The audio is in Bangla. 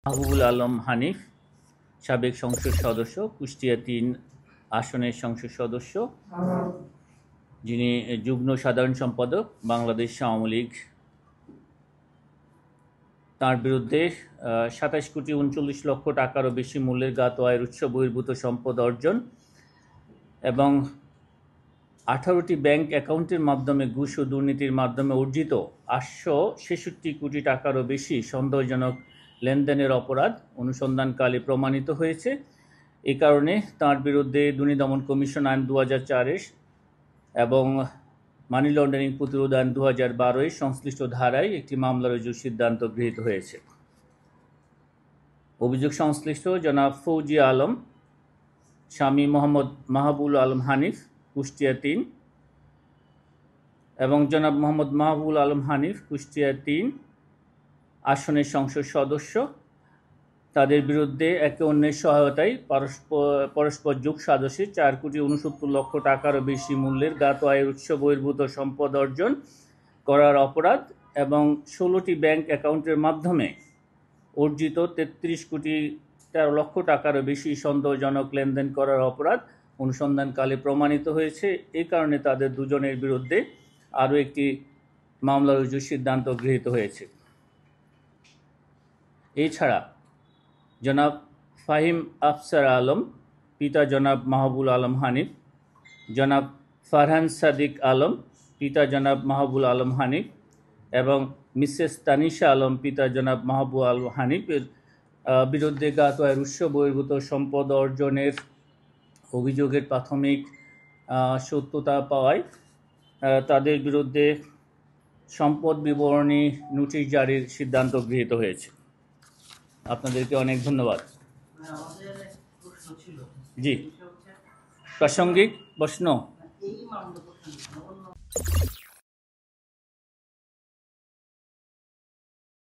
মাহবুবুল আলম হানিফ, সাবেক সংসদ সদস্য, কুষ্টিয়া ৩ আসনের সংসদ সদস্য, যিনি যুগ্ম সাধারণ সম্পাদক বাংলাদেশ আওয়ামী লীগ। তার বিরুদ্ধে ২৭,৩৯,০০,০০০ টাকারও বেশি মূল্যের জ্ঞাত আয়ের উৎস বহির্ভূত সম্পদ অর্জন এবং ১৮টি ব্যাংক অ্যাকাউন্টের মাধ্যমে ঘুষ ও দুর্নীতির মাধ্যমে অর্জিত ৮৬৬ কোটি টাকারও বেশি সন্দেহজনক লেনদেনের অপরাধ অনুসন্ধানকালে প্রমাণিত হয়েছে। এ কারণে তার বিরুদ্ধে দুর্নীতি দমন কমিশন আইন ২০০৪ এবং মানি লন্ডারিং প্রতিরোধ আইন ২০১২ সংশ্লিষ্ট ধারায় একটি মামলা রুজুর সিদ্ধান্ত গৃহীত হয়েছে। অভিযোগ সংশ্লিষ্ট জনাব ফৌজিয়া আলম, স্বামী মোহাম্মদ মাহবুবুল আলম হানিফ, কুষ্টিয়া ৩, এবং জনাব মোহাম্মদ মাহবুবুল আলম হানিফ, কুষ্টিয়া ৩ আসনের সংসদ সদস্য, তাদের বিরুদ্ধে একে অন্যের সহায়তায় পরস্পর যোগ সাজশে ৪,৬৯,০০,০০০ টাকারও বেশি মূল্যের জ্ঞাত আয়ের উৎস বহির্ভূত সম্পদ অর্জন করার অপরাধ এবং ১৬টি ব্যাংক অ্যাকাউন্টের মাধ্যমে অর্জিত ৩৩,১৩,০০,০০০ টাকারও বেশি সন্দেহজনক লেনদেন করার অপরাধ অনুসন্ধানকালে প্রমাণিত হয়েছে। এই কারণে তাদের দুজনের বিরুদ্ধে আরও একটি মামলা রুজুর সিদ্ধান্ত গৃহীত হয়েছে। এছাড়া জনাব ফাহিম আফসার আলম, পিতা জনাব মাহবুবুল আলম হানিফ, জনাব ফারহান সাদিক আলম, পিতা জনাব মাহবুবুল আলম হানিফ, এবং মিসেস তানিশা আলম, পিতা জনাব মাহবুবুল আলম হানিফের বিরুদ্ধে জ্ঞাত আয়ের উৎস বহির্ভূত সম্পদ অর্জনের অভিযোগের প্রাথমিক সত্যতা পাওয়ায় তাদের বিরুদ্ধে সম্পদ বিবরণী নোটিশ জারির সিদ্ধান্ত গৃহীত হয়েছে। আপনাদেরকে অনেক ধন্যবাদ। জি, প্রাসঙ্গিক প্রশ্ন।